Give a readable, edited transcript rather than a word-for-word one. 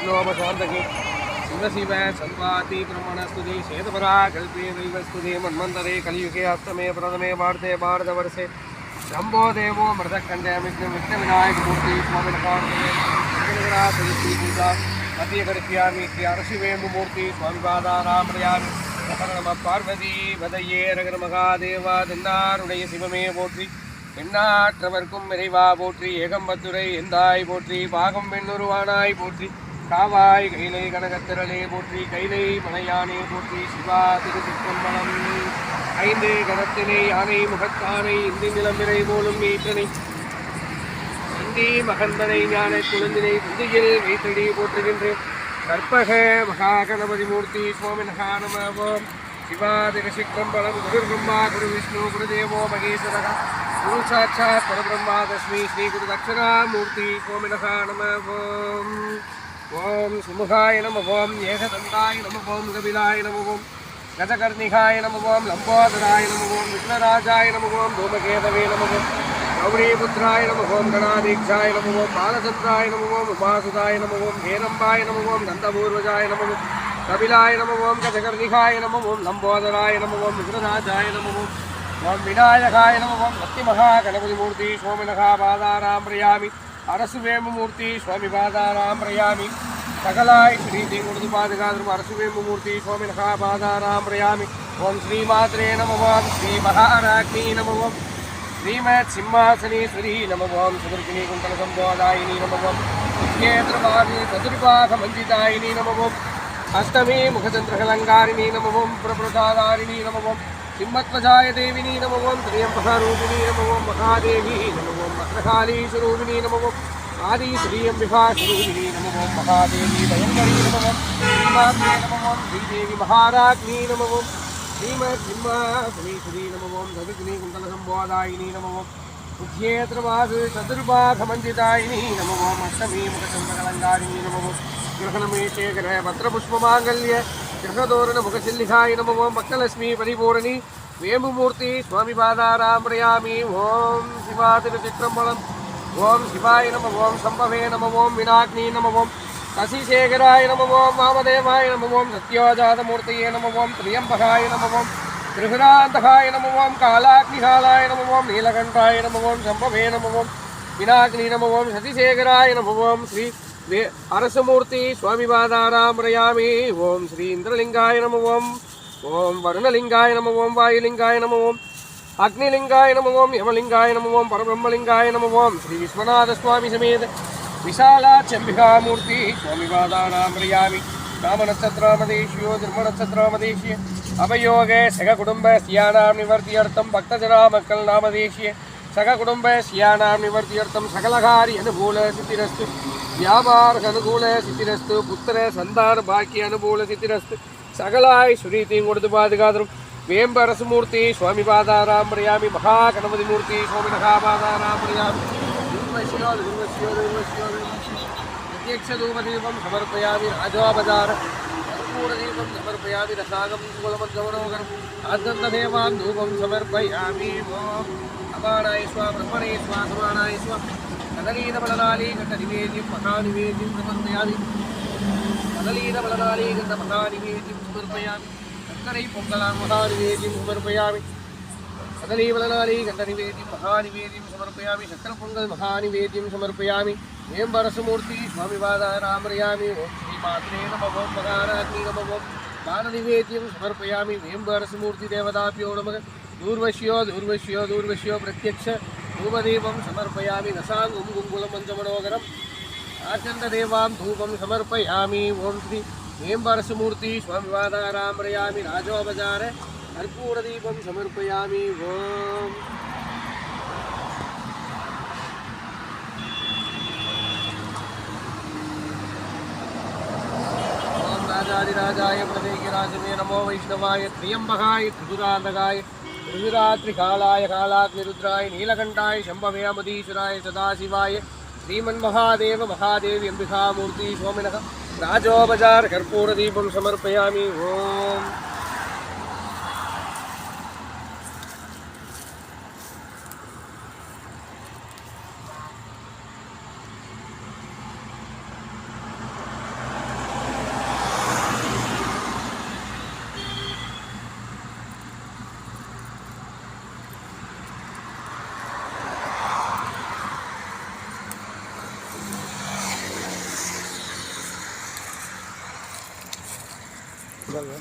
नीलोपशान्तके शिव संवाति ब्रह्मणस्तुति श्वेतपरा कल्पे दैवस्तुति मन्वन्तरे कलियुगे अष्टमे प्रथमे भारते भारतवर्षे शम्भो देवो मृतखण्डे विघ्नविनायकमूर्ति स्वामिनकार्ति पूजा मध्यकरिष्यामि श्री अरशिवेन्दुमूर्ति स्वामिपादारामयामि नमः पार्वती पदये रगर महादेवा தென்னாருடைய சிவமே போற்றி எண்ணாற்றவர்க்கும் இறைவா போற்றி ஏகம்பத்துரை எந்தாய் போற்றி பாகம் பெண்ணுருவானாய் போற்றி காவாய் கைலை கனகத்திரளே போற்றி கைலை மலையானே போற்றி சிவா திருச்சிற்றம்பலம் ஐந்து கணத்தினை யானை முகத்தானை இந்தி நிலமிரை போலும் ஈற்றனை இந்தி மகந்தனை ஞான குழந்தினை புந்தியில் வைத்தடி போற்றுகின்றேன் கற்பக மகாகணபதி மூர்த்தி சுவாமினகா நமவோம் சிவாதிரசிக்கம்பலம் குரு பிரம்மா குரு விஷ்ணு குருதேவோ மகேஸ்வரः குரு சாட்சாத் பரபிரம்மா தஸ்மை ஸ்ரீ குரு தட்சிணாமூர்த்தி சுவாமினகா நமவோம் ஓம் சுமுகாய நமவோம் ஏகதந்தாய நமவோம் கபிலாய நமவோம் கஜகர்ணிகாய நமவோம் லம்போதராய நமவோம் விக்னராஜாய நமவோம் தூமகேதவே நமவோம் கௌரீபுத்ராய நமவோம் கணாதீக்ஷாய நமவோம் பாலச்சந்திராய நமவோம் உமாசுதாய நமவோம் ஹேரம்பாய நமவோம் நந்தபூர்வஜாய நமவோம் கபிலாய நமவோம் கஜகர்ணிகாய நமவோம் லம்போதராய நமவோம் விக்னராஜாய நமவோம் ஓம் விநாயகாய நமவோம் சத்தியமகா கணபதி மூர்த்தி சோமனகா பாதாராம் பிரயாமி அரசுவேம்புமூர்த்தி சுவாமி பாதாராம் பிரயாமி சகலாய் ஸ்ரீதி கொடுத்து பாதுகாத்திரும் அரசுவேம்புமூர்த்தி சுவாமினகா பாதாராம் பிரயாமி ஓம் ஸ்ரீமாத்ரே நமவோம் ஸ்ரீ மகாராஜ்ஞி நமவோம் श्रीमत् सिंहासनेश्वरी नमों सुदर्शिनी कुंतल संबोधायिनी नमों क्षेत्रवादी चतुर्पाखमंडितायिनी नमों अष्टमी मुखचंद्रकलंकारिणी नमों प्रप्रसादारिणी नमों सिंहध्वजाय देविनी नमों त्र्यंबकरूपिणी नमों महादेवी नमों भद्रकाली स्वरूपिणी नमों आदि श्रीअंबिका स्वरूपिणी नमों महादेवी भयंकरी नमों श्रीमात्रे नमों श्रीदेवी महाराज्ञी नमों श्रीमत् सिंहासनेश्वरी नमों सदग्नि कुंतल संबोधायिनी नमों क्षेत्रवास चतुर्पाखमंडितायिनी नमों अष्टमी मुखचंद्रकलंकारिणी नमों ग्रहणमेशे ग्रह पत्रपुष्पमांगल्य ग्रहदोरण मुखचिल्लिकाय नमों भक्तलक्ष्मी परिपूर्णी वेम्बुमूर्ति स्वामी पादारां प्रयामि ओं शिवातिरचित्रम्बलम् ओं शिवाय नमः ओं शम्भवे नमः ओं विनाग्नि नमः ओं शशिशेखराय नमः ओं वामदेवाय नमः ओं सत्योजातमूर्तये नमः ओं त्र्यंबकाय नमः ओं त्रिपुरान्तकाय नमः ओं कालाग्निकालाय नमः ओं नीलकण्ठाय नमः ओं शम्भवे नमः ओं विनाग्नि नमः ओं शशिशेखराय नमः ओं श्री அரசமூர்த்தி சுவாமி பாதாராம் பிரயாமி ஓம் ஸ்ரீ இந்திரலிங்காய நம ஓம் வருணலிங்காய நம வாயுலிங்காய நம அக்னிலிங்காய நம யமலிங்காய நம பரபிரம்மலிங்காய நம ஸ்ரீ விஸ்வநாத சுவாமி சமேத विशालाचम्बिकामूर्ति स्वामी पादानां प्रयामि रामनक्षत्रामदेश्यो धर्मनक्षत्रामदेश्य अवयोगे सखकुटुम्बस्यानां निवर्त्यर्थं भक्तजनामक्कल नामदेश्य सखकुटुम्बस्यानां निवर्त्यर्थं सकलकार्य अनुकूलसिद्धिरस्तु व्यापार अनुकूलसिद्धिरस्तु पुत्र सन्तान भाग्य अनुकूलसिद्धिरस्तु सकलाय सुरीतिं कोडुत्तु पादुकात्तुम वेम्बरसमूर्ति स्वामी पादानां प्रयामि महागणपति मूर्ति स्वामिनः पादानां प्रयामि प्रत्यक्षधूपदीपं समर्पयामि राजोपचार कर्पूरदीपं समर्पयामि रसागं कुलमद्गमनोगरम् आद्यन्तदेवान् धूपं समर्पयामि अपानाय स्व ब्रह्मणे स्व समानाय स्व कदलीनबलनालीकण्ठनिवेद्यं महानिवेद्यं समर्पयामि कदलीनबलनालीकण्ठमहानिवेद्यं समर्पयामि शर्करै पोङ्गलां महानिवेद्यं समर्पयामि कदलीबलनाली गण्डनिवेद्यं महानिवेद्यं समर्पयामि शक्रपोङ्गल महानिवेद्यं समर्पयामि वेम्बरसमूर्ति स्वामी पादारां प्रयामि ओं श्रीमात्रे नमः ओं महाराज्ञी नमः ओं दाननिवेद्यं समर्पयामि वेम्बरसमूर्ति देवताभ्यो नमः दूर्वश्यो प्रत्यक्ष धूपदीपं समर्पयामि रसाङ्गुं गुङ्गुलं पञ्चमनोगरम् आचन्ददेवां धूपं समर्पयामि ओं श्री वेम्बरसमूर्ति स्वामी पादारां प्रयामि राजोपचार कर्पूरदीपं समर्पयामि ओम राजाधिराजाय प्रदेगिराजमे नमो वैष्णवाय त्र्यंबकाय त्रिपुरान्तकाय त्रिपुरात्रिकालाय कालाग्निरुद्राय नीलकण्ठाय शम्भवे मदीश्वराय सदाशिवाय श्रीमन्महादेव महादेवी अंबिकामूर्ति स्वामिनः राजोपचार कर्पूरदीपं समर्पयामि ओम வாங்க